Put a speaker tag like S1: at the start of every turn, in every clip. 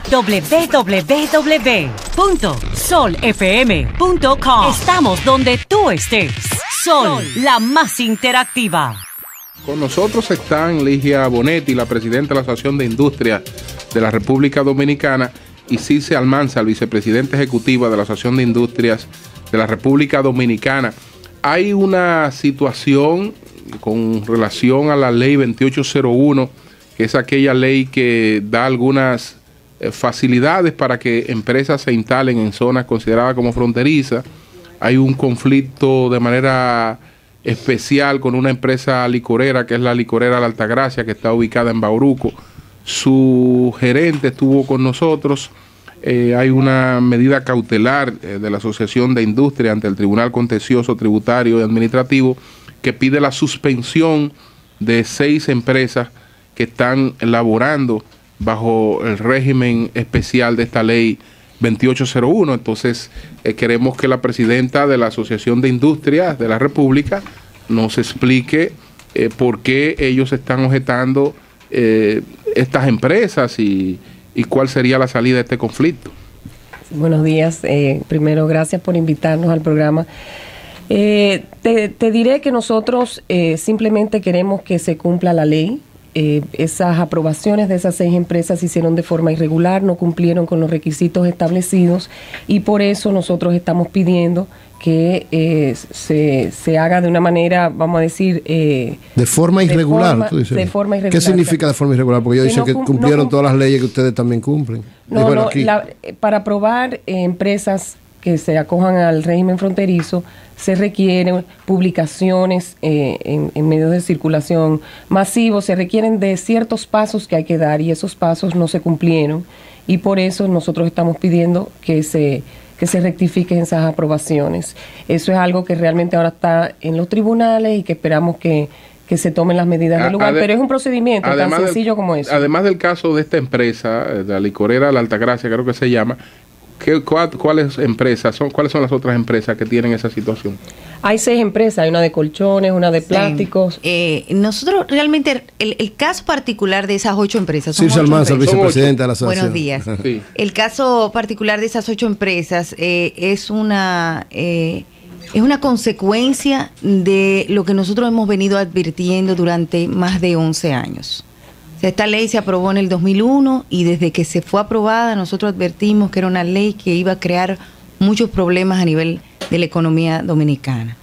S1: www.solfm.com. Estamos donde tú estés. Sol, la más interactiva.
S2: Con nosotros están Ligia Bonetti, la presidenta de la Asociación de Industrias de la República Dominicana, y Circe Almanza, el vicepresidente ejecutiva de la Asociación de Industrias de la República Dominicana. Hay una situación con relación a la ley 2801, que es aquella ley que da algunas facilidades para que empresas se instalen en zonas consideradas como fronterizas. Hay un conflicto de manera especial con una empresa licorera, que es la licorera La Altagracia, que está ubicada en Bauruco. Su gerente estuvo con nosotros. Hay una medida cautelar de la Asociación de Industria ante el Tribunal Contencioso Tributario y Administrativo, que pide la suspensión de 6 empresas que están laborando bajo el régimen especial de esta ley 2801. Entonces queremos que la presidenta de la Asociación de Industrias de la República nos explique por qué ellos están objetando estas empresas y cuál sería la salida de este conflicto.
S3: Buenos días. Primero, gracias por invitarnos al programa. Te diré que nosotros simplemente queremos que se cumpla la ley. Esas aprobaciones de esas 6 empresas se hicieron de forma irregular, no cumplieron con los requisitos establecidos, y por eso nosotros estamos pidiendo que se haga de una manera, vamos a decir... de forma irregular,
S4: tú dices.
S3: De forma irregular.
S4: ¿Qué significa de forma irregular? Porque ellos dicen que cumplieron todas las leyes que ustedes también cumplen.
S3: Para aprobar empresas que se acojan al régimen fronterizo, se requieren publicaciones en medios de circulación masivos, se requieren de ciertos pasos que hay que dar, y esos pasos no se cumplieron, y por eso nosotros estamos pidiendo que se rectifiquen esas aprobaciones. Eso es algo que realmente ahora está en los tribunales y que esperamos que se tomen las medidas del lugar, pero es un procedimiento tan sencillo como eso.
S2: Además del caso de esta empresa, la licorera La Altagracia, creo que se llama, ¿cuáles son las otras empresas que tienen esa situación?
S3: Hay 6 empresas, hay una de colchones, una de plásticos.
S5: Nosotros realmente, el caso particular de esas 8 empresas...
S4: Circe Almanza, el vicepresidente de la asociación.
S5: Buenos días.
S2: Sí.
S5: El caso particular de esas 8 empresas es una consecuencia de lo que nosotros hemos venido advirtiendo durante más de 11 años. O sea, esta ley se aprobó en el 2001 y desde que se fue aprobada nosotros advertimos que era una ley que iba a crear muchos problemas a nivel de la economía dominicana.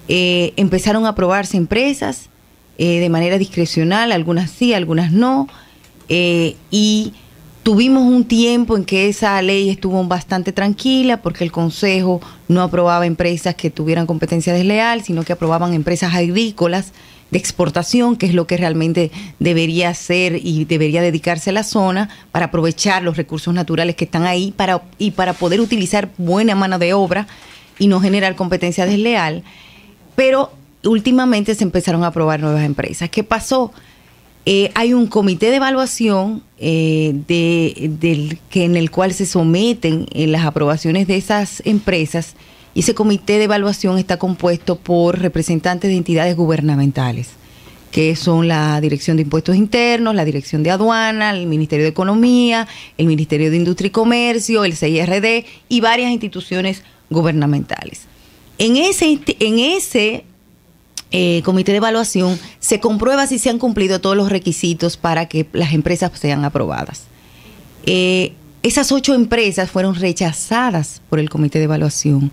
S5: Empezaron a aprobarse empresas de manera discrecional, algunas sí, algunas no, y tuvimos un tiempo en que esa ley estuvo bastante tranquila porque el Consejo no aprobaba empresas que tuvieran competencia desleal, sino que aprobaban empresas agrícolas de exportación, que es lo que realmente debería ser y debería dedicarse a la zona para aprovechar los recursos naturales que están ahí para poder utilizar buena mano de obra y no generar competencia desleal. Pero últimamente se empezaron a aprobar nuevas empresas. ¿Qué pasó? Hay un comité de evaluación en el cual se someten las aprobaciones de esas empresas, y ese comité de evaluación está compuesto por representantes de entidades gubernamentales, que son la Dirección de Impuestos Internos, la Dirección de Aduana, el Ministerio de Economía, el Ministerio de Industria y Comercio, el CIRD y varias instituciones gubernamentales. En ese comité de evaluación se comprueba si se han cumplido todos los requisitos para que las empresas sean aprobadas. Esas 8 empresas fueron rechazadas por el comité de evaluación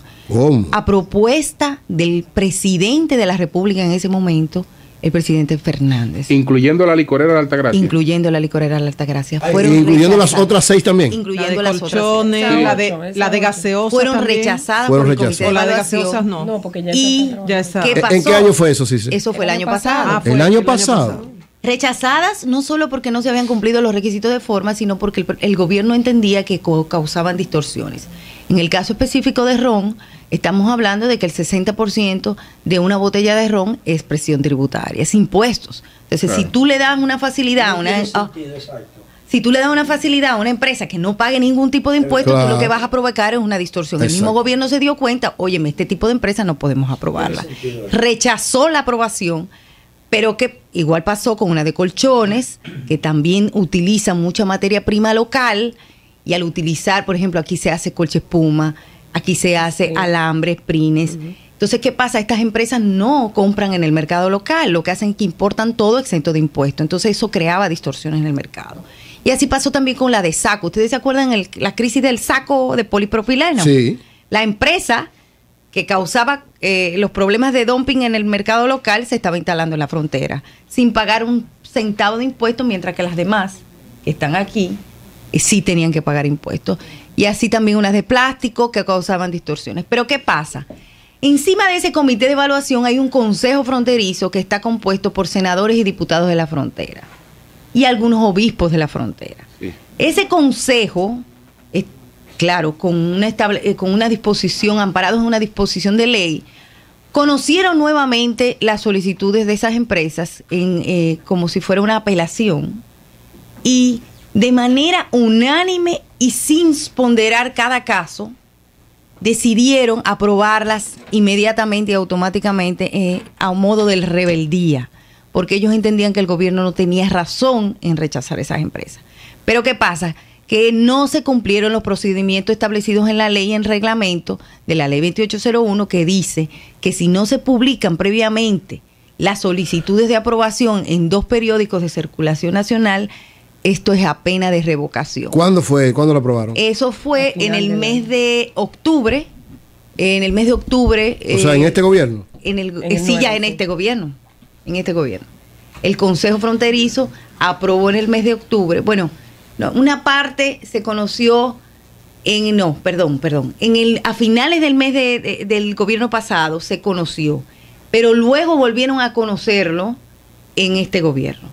S5: a propuesta del presidente de la República en ese momento, el presidente Fernández.
S2: Incluyendo la licorera de Altagracia.
S5: Incluyendo la licorera de Altagracia.
S4: Incluyendo las otras 6 también.
S5: Incluyendo
S6: la de colchones, la de gaseosas
S5: fueron
S6: también
S5: rechazadas por el comité de evaluación.
S6: La de gaseosas no.
S3: No, porque
S5: ya está. ¿Qué pasó?
S4: ¿En qué año fue eso, Circe?
S5: Eso fue el año pasado.
S4: ¿El año pasado?
S5: Rechazadas no solo porque no se habían cumplido los requisitos de forma, sino porque el gobierno entendía que causaban distorsiones. En el caso específico de ron, estamos hablando de que el 60% de una botella de ron es presión tributaria, es impuestos. Entonces, claro, si tú le das una facilidad si tú le das una facilidad a una empresa que no pague ningún tipo de impuesto, claro, tú lo que vas a provocar es una distorsión. Exacto. El mismo gobierno se dio cuenta, óyeme, este tipo de empresa no podemos aprobarla. Rechazó la aprobación. Pero que igual pasó con una de colchones, que también utiliza mucha materia prima local y al utilizar, por ejemplo, aquí se hace colcha espuma, aquí se hace alambres, prines. Entonces, ¿qué pasa? Estas empresas no compran en el mercado local, lo que hacen es que importan todo exento de impuestos. Entonces, eso creaba distorsiones en el mercado. Y así pasó también con la de saco. ¿Ustedes se acuerdan la crisis del saco de polipropileno?
S4: Sí.
S5: La empresa que causaba los problemas de dumping en el mercado local se estaba instalando en la frontera, sin pagar un centavo de impuestos, mientras que las demás que están aquí sí tenían que pagar impuestos. Y así también unas de plástico que causaban distorsiones. Pero ¿qué pasa? Encima de ese comité de evaluación hay un consejo fronterizo que está compuesto por senadores y diputados de la frontera y algunos obispos de la frontera. Sí. Ese consejo, claro, con una disposición, amparados en una disposición de ley, conocieron nuevamente las solicitudes de esas empresas como si fuera una apelación, y de manera unánime y sin ponderar cada caso, decidieron aprobarlas inmediatamente y automáticamente a modo de rebeldía, porque ellos entendían que el gobierno no tenía razón en rechazar esas empresas. Pero ¿qué pasa? Que no se cumplieron los procedimientos establecidos en la ley y en reglamento de la ley 2801, que dice que si no se publican previamente las solicitudes de aprobación en 2 periódicos de circulación nacional, esto es a pena de revocación.
S4: ¿Cuándo fue? ¿Cuándo lo aprobaron?
S5: Eso fue en el mes de octubre. En el mes de octubre.
S4: O sea, ¿en este gobierno?
S5: Ya en este gobierno. En este gobierno. El Consejo Fronterizo aprobó en el mes de octubre. Bueno, no, una parte se conoció a finales del mes del gobierno pasado se conoció, pero luego volvieron a conocerlo en este gobierno.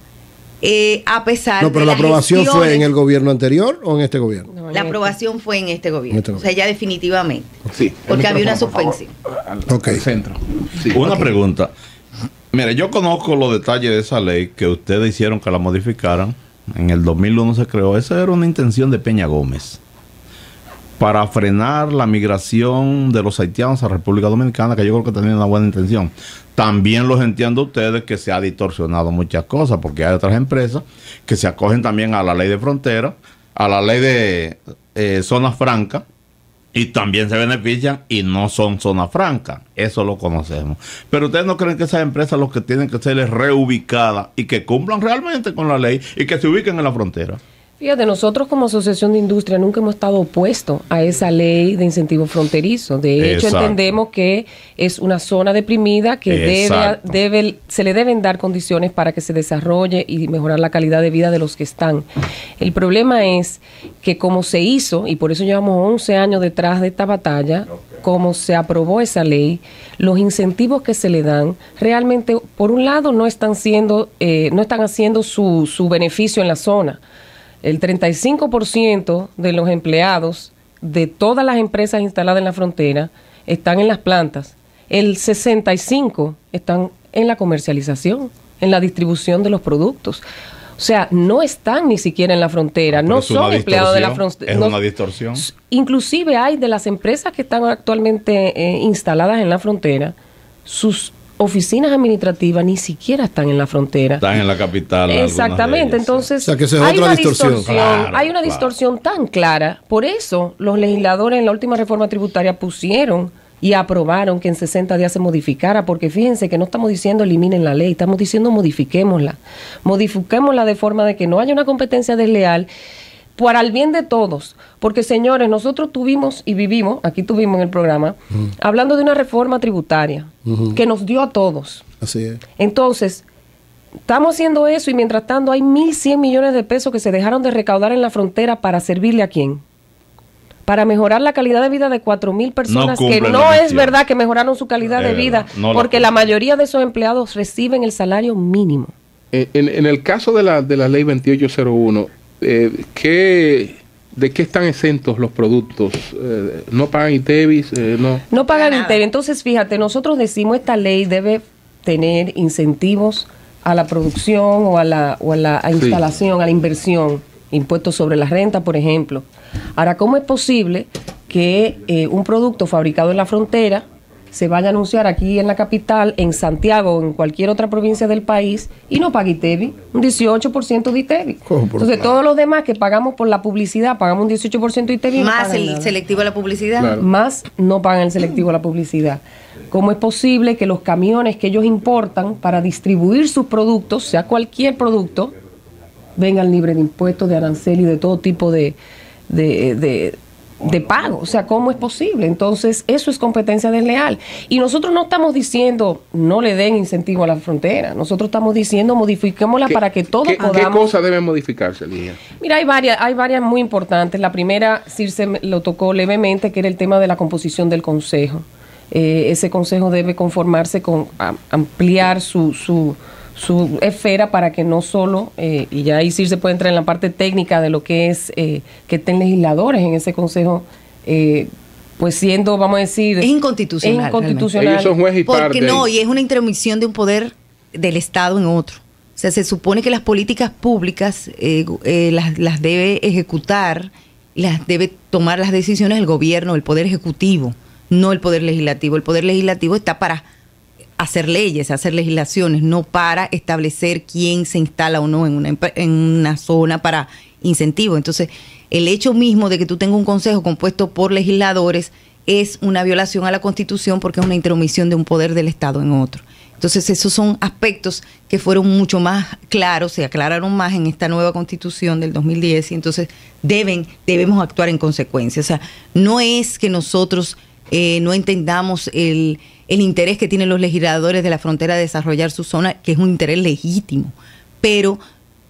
S5: A pesar de
S4: pero la aprobación fue en el gobierno anterior o en este gobierno.
S5: No, la aprobación fue en este gobierno. O sea, ya definitivamente.
S2: Sí.
S5: Porque había una suspensión.
S2: Al centro. Sí.
S7: Una pregunta. Mire, yo conozco los detalles de esa ley que ustedes hicieron que la modificaran. En el 2001 se creó. Esa era una intención de Peña Gómez para frenar la migración de los haitianos a República Dominicana, que yo creo que tenía una buena intención. También los entiendo ustedes que se ha distorsionado muchas cosas, porque hay otras empresas que se acogen también a la ley de frontera, a la ley de zona franca, y también se benefician y no son zona franca. Eso lo conocemos. Pero ustedes no creen que esas empresas lo que tienen que ser es reubicadas y que cumplan realmente con la ley y que se ubiquen en la frontera.
S3: Fíjate, nosotros como Asociación de Industria nunca hemos estado opuestos a esa ley de incentivo fronterizo. De hecho, entendemos que es una zona deprimida que se le deben dar condiciones para que se desarrolle y mejorar la calidad de vida de los que están. El problema es que como se hizo, y por eso llevamos 11 años detrás de esta batalla, como se aprobó esa ley, los incentivos que se le dan realmente, por un lado, no están haciendo su beneficio en la zona. El 35% de los empleados de todas las empresas instaladas en la frontera están en las plantas. El 65% están en la comercialización, en la distribución de los productos. O sea, no están ni siquiera en la frontera, no son empleados de la frontera.
S7: Es una distorsión.
S3: Inclusive hay de las empresas que están actualmente instaladas en la frontera, sus oficinas administrativas ni siquiera están en la frontera.
S7: Están en la capital.
S3: Exactamente, entonces
S4: o sea, que esa es otra distorsión.
S3: Hay una distorsión tan clara. Por eso los legisladores en la última reforma tributaria pusieron y aprobaron que en 60 días se modificara, porque fíjense que no estamos diciendo eliminen la ley, estamos diciendo modifiquémosla de forma de que no haya una competencia desleal, para el bien de todos. Porque, señores, nosotros tuvimos y vivimos, aquí tuvimos en el programa, hablando de una reforma tributaria que nos dio a todos.
S4: Así es.
S3: Entonces, estamos haciendo eso y mientras tanto hay 1.100 millones de pesos que se dejaron de recaudar en la frontera para servirle a quién. Para mejorar la calidad de vida de 4.000 personas que no es verdad que mejoraron su calidad de vida, porque la mayoría de esos empleados reciben el salario mínimo.
S2: En el caso de la ley 2801, ¿de qué están exentos los productos? ¿No pagan ITEVIS?
S3: No pagan ITEVIS. Entonces, fíjate, nosotros decimos esta ley debe tener incentivos a la producción o a la instalación, a la inversión, impuestos sobre la renta, por ejemplo. Ahora, ¿cómo es posible que un producto fabricado en la frontera se vaya a anunciar aquí en la capital, en Santiago o en cualquier otra provincia del país y no pague ITEVI, un 18% de ITEVI. Entonces todos los demás que pagamos por la publicidad, pagamos un 18% de ITEVI.
S5: Más
S3: no
S5: el
S3: nada.
S5: selectivo de la publicidad.
S2: Claro.
S3: Más no pagan el selectivo de la publicidad. ¿Cómo es posible que los camiones que ellos importan para distribuir sus productos, sea cualquier producto, vengan libres de impuestos, de arancel y de todo tipo de pago? O sea, ¿cómo es posible? Entonces, eso es competencia desleal. Y nosotros no estamos diciendo no le den incentivo a la frontera. Nosotros estamos diciendo modifiquémosla para que todos podamos.
S2: ¿Qué cosas deben modificarse, Ligia?
S3: Mira, hay varias muy importantes. La primera, Circe lo tocó levemente, que era el tema de la composición del consejo. Ese consejo debe conformarse con ampliar su esfera para que no solo, y ya ahí sí se puede entrar en la parte técnica de lo que es que estén legisladores en ese consejo, pues siendo, vamos a decir...
S5: Es inconstitucional.
S3: Es inconstitucional.
S2: Ellos son juez y parte.
S5: Porque no, y es una intromisión de un poder del Estado en otro. O sea, se supone que las políticas públicas las debe ejecutar, las debe tomar las decisiones el gobierno, el poder ejecutivo, no el poder legislativo. El poder legislativo está para hacer leyes, hacer legislaciones, no para establecer quién se instala o no en una zona para incentivo. Entonces, el hecho mismo de que tú tengas un consejo compuesto por legisladores es una violación a la Constitución porque es una intromisión de un poder del Estado en otro. Entonces, esos son aspectos que fueron mucho más claros, se aclararon más en esta nueva Constitución del 2010 y entonces debemos actuar en consecuencia. O sea, no es que nosotros no entendamos el interés que tienen los legisladores de la frontera de desarrollar su zona, que es un interés legítimo, pero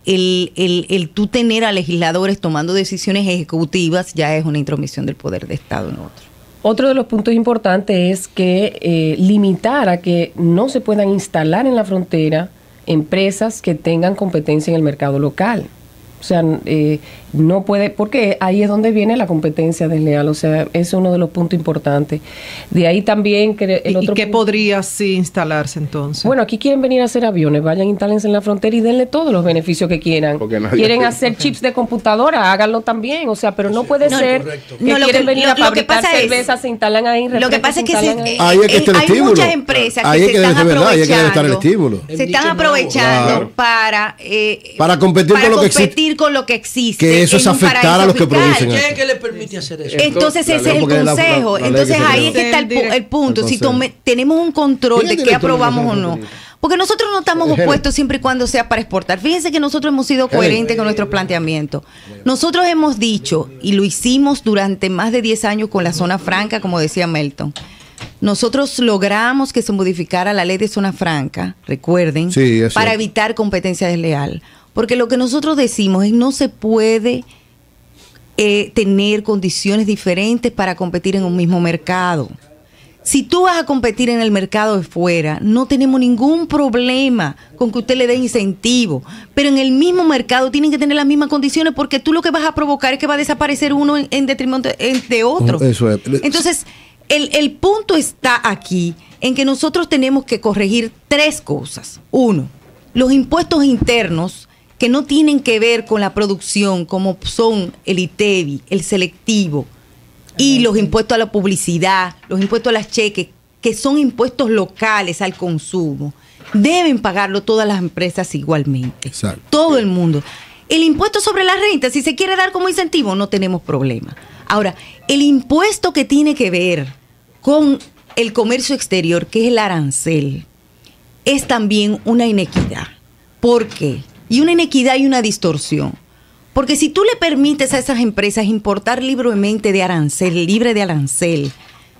S5: el tú tener a legisladores tomando decisiones ejecutivas ya es una intromisión del poder de Estado en otro.
S3: Otro de los puntos importantes es que limitar a que no se puedan instalar en la frontera empresas que tengan competencia en el mercado local. O sea, no puede, porque ahí es donde viene la competencia desleal. O sea, ese es uno de los puntos importantes. De ahí también que el otro.
S6: ¿Y qué podría sí instalarse entonces?
S3: Bueno, aquí quieren venir a hacer aviones, vayan, instálense en la frontera y denle todos los beneficios que quieran. Quieren hacer chips de computadora, háganlo también. O sea, pero no puede ser que quieren venir a fabricar cerveza, se instalan ahí.
S5: Lo que pasa es que
S4: ahí es que está el
S5: hay
S4: estímulo.
S5: Muchas empresas
S4: ahí
S5: que
S4: es que
S5: se están
S4: verdad, ahí es que debe estar el
S5: aprovechando.
S4: estímulo.
S5: Se están aprovechando para
S4: competir con lo que existe. Que eso es afectar a los que producen.
S8: ¿Qué es que le permite hacer eso?
S5: Entonces ese es el consejo. Entonces ahí es que está el punto. Si tenemos un control de qué aprobamos o no. Porque nosotros no estamos opuestos siempre y cuando sea para exportar. Fíjense que nosotros hemos sido coherentes con nuestro planteamiento. Nosotros hemos dicho, y lo hicimos durante más de 10 años con la zona franca, como decía Melton. Nosotros logramos que se modificara la ley de zona franca, recuerden, para evitar competencia desleal. Porque lo que nosotros decimos es no se puede tener condiciones diferentes para competir en un mismo mercado. Si tú vas a competir en el mercado de fuera, no tenemos ningún problema con que usted le dé incentivo, pero en el mismo mercado tienen que tener las mismas condiciones porque tú lo que vas a provocar es que va a desaparecer uno en detrimento de otro.
S4: Eso es.
S5: Entonces, el punto está aquí en que nosotros tenemos que corregir 3 cosas. 1, los impuestos internos que no tienen que ver con la producción, como son el ITEVI, el selectivo, y los impuestos a la publicidad, los impuestos a las cheques, que son impuestos locales al consumo, deben pagarlo todas las empresas igualmente.
S4: Exacto.
S5: Todo el mundo. El impuesto sobre la renta, si se quiere dar como incentivo, no tenemos problema. Ahora, el impuesto que tiene que ver con el comercio exterior, que es el arancel, es también una inequidad. ¿Por qué? Y una inequidad y una distorsión. Porque si tú le permites a esas empresas importar libremente libre de arancel,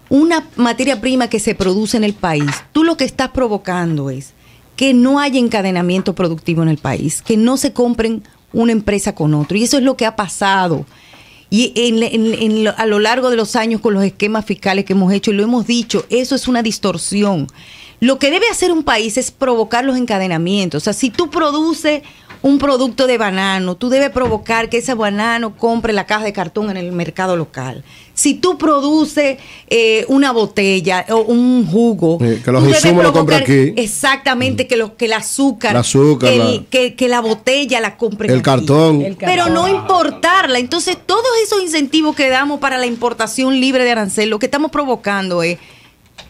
S5: una materia prima que se produce en el país, tú lo que estás provocando es que no haya encadenamiento productivo en el país, que no se compren una empresa con otro. Y eso es lo que ha pasado. Y a lo largo de los años con los esquemas fiscales que hemos hecho, y lo hemos dicho, eso es una distorsión. Lo que debe hacer un país es provocar los encadenamientos. O sea, si tú produces un producto de banano, tú debes provocar que ese banano compre la caja de cartón en el mercado local. Si tú produces una botella o un jugo,
S4: que los insumos lo compren aquí.
S5: Exactamente, que el azúcar, que la botella la compren
S4: el
S5: aquí.
S4: Cartón.
S5: Pero no importarla. Entonces, todos esos incentivos que damos para la importación libre de arancel, lo que estamos provocando es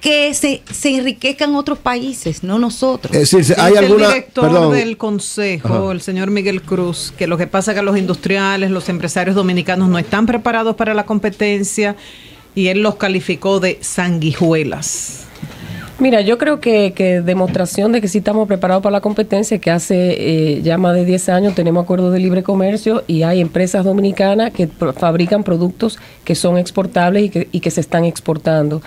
S5: que se enriquezcan otros países, no nosotros.
S6: Es decir, hay alguna, el director del Consejo, el señor Miguel Cruz, que lo que pasa es que los industriales, los empresarios dominicanos no están preparados para la competencia y él los calificó de sanguijuelas.
S3: Mira, yo creo que demostración de que sí estamos preparados para la competencia, que hace ya más de 10 años tenemos acuerdos de libre comercio y hay empresas dominicanas que fabrican productos que son exportables y que se están exportando.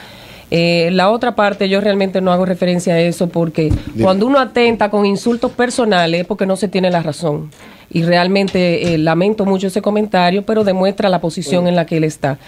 S3: La otra parte, yo realmente no hago referencia a eso porque cuando uno atenta con insultos personales es porque no se tiene la razón. Y realmente lamento mucho ese comentario, pero demuestra la posición en la que él está.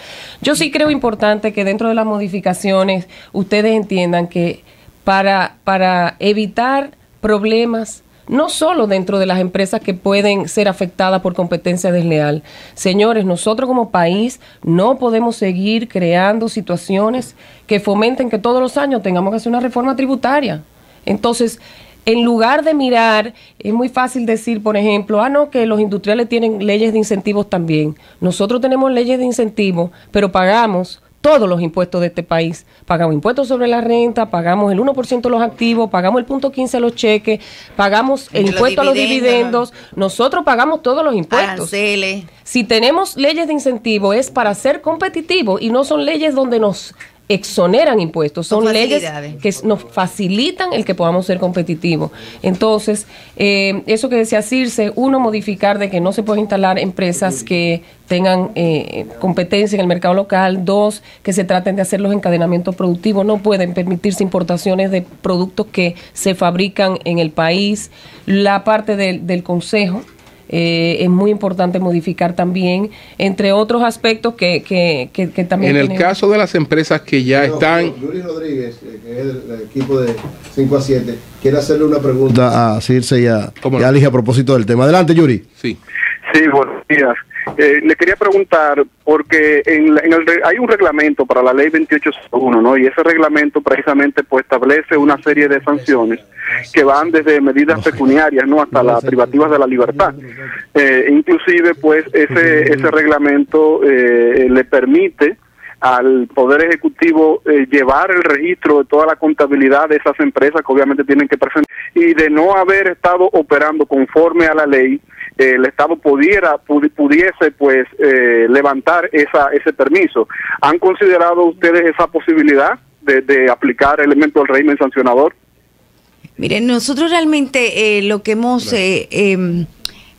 S3: Yo sí creo importante que dentro de las modificaciones ustedes entiendan que para evitar problemas, no solo dentro de las empresas que pueden ser afectadas por competencia desleal. Señores, nosotros como país no podemos seguir creando situaciones que fomenten que todos los años tengamos que hacer una reforma tributaria. Entonces, en lugar de mirar, es muy fácil decir, por ejemplo, no, que los industriales tienen leyes de incentivos también. Nosotros tenemos leyes de incentivos, pero pagamos todos los impuestos de este país. Pagamos impuestos sobre la renta, pagamos el 1% de los activos, pagamos el 0.15 de los cheques, pagamos el impuesto a los dividendos. Nosotros pagamos todos los impuestos.
S5: Aranceles.
S3: Si tenemos leyes de incentivo es para ser competitivos y no son leyes donde nos exoneran impuestos, son leyes que nos facilitan el que podamos ser competitivos. Entonces, eso que decía Circe, uno, modificar de que no se pueden instalar empresas que tengan competencia en el mercado local. Dos, que se traten de hacer los encadenamientos productivos, no pueden permitirse importaciones de productos que se fabrican en el país. La parte del Consejo, es muy importante modificar también, entre otros aspectos que también...
S2: En el caso de las empresas que ya están...
S4: Yuri Rodríguez, que es el equipo de 5 a 7, quiere hacerle una pregunta a Circe y a Ligia a propósito del tema. Adelante, Yuri.
S2: Sí,
S8: buenos días. Le quería preguntar, porque hay un reglamento para la ley 2801, ¿no? Y ese reglamento precisamente pues establece una serie de sanciones que van desde medidas pecuniarias, ¿no?, hasta las privativas de la libertad. Inclusive pues ese reglamento le permite al Poder Ejecutivo llevar el registro de toda la contabilidad de esas empresas que obviamente tienen que presentar, y de no haber estado operando conforme a la ley, el Estado pudiese pues levantar ese permiso. ¿Han considerado ustedes esa posibilidad de aplicar elementos del régimen sancionador?
S5: Miren, nosotros realmente lo que hemos... el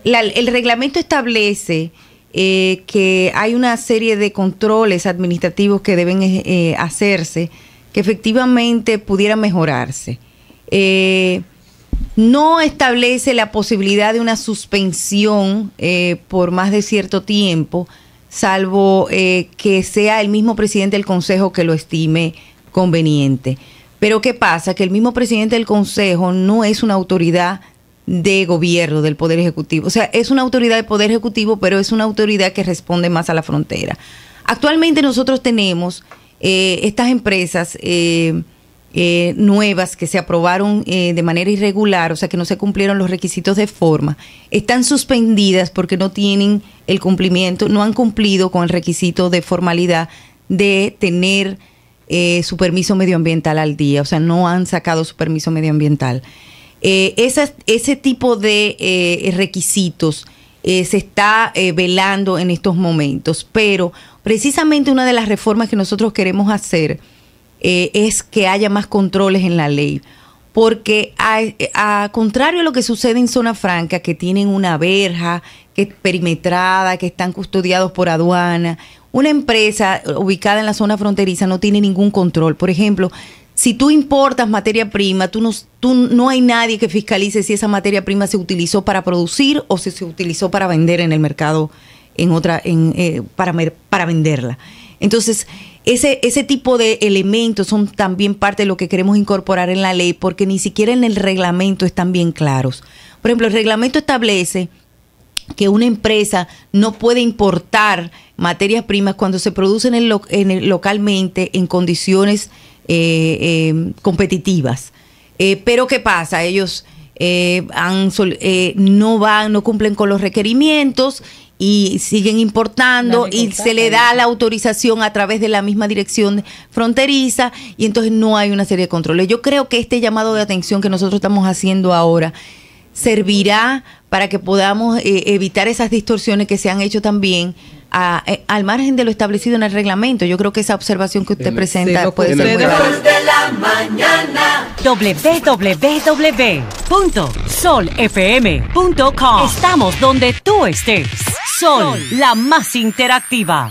S5: reglamento establece que hay una serie de controles administrativos que deben hacerse, que efectivamente pudieran mejorarse. No establece la posibilidad de una suspensión por más de cierto tiempo, salvo que sea el mismo presidente del Consejo que lo estime conveniente. Pero ¿qué pasa? Que el mismo presidente del Consejo no es una autoridad de gobierno del Poder Ejecutivo. O sea, es una autoridad del Poder Ejecutivo, pero es una autoridad que responde más a la frontera. Actualmente nosotros tenemos estas empresas nuevas que se aprobaron de manera irregular, o sea que no se cumplieron los requisitos de forma, están suspendidas porque no tienen el cumplimiento, no han cumplido con el requisito de formalidad de tener su permiso medioambiental al día, o sea, no han sacado su permiso medioambiental. Ese tipo de requisitos se está velando en estos momentos, pero precisamente una de las reformas que nosotros queremos hacer es que haya más controles en la ley, porque a contrario a lo que sucede en Zona Franca, que tienen una verja que es perimetrada, que están custodiados por aduana, una empresa ubicada en la zona fronteriza no tiene ningún control. Por ejemplo, si tú importas materia prima, no hay nadie que fiscalice si esa materia prima se utilizó para producir o si se utilizó para vender en el mercado, para venderla. Entonces, ese tipo de elementos son también parte de lo que queremos incorporar en la ley, porque ni siquiera en el reglamento están bien claros. Por ejemplo, el reglamento establece que una empresa no puede importar materias primas cuando se producen localmente en condiciones competitivas. Pero ¿qué pasa? Ellos no cumplen con los requerimientos y siguen importando y se le da la autorización a través de la misma dirección fronteriza y entonces no hay una serie de controles. Yo creo que este llamado de atención que nosotros estamos haciendo ahora servirá para que podamos evitar esas distorsiones que se han hecho también al margen de lo establecido en el reglamento. Yo creo que esa observación que usted presenta puede ser muy válida.
S1: De la mañana. www.solfm.com. Estamos donde tú estés. Sol, la más interactiva.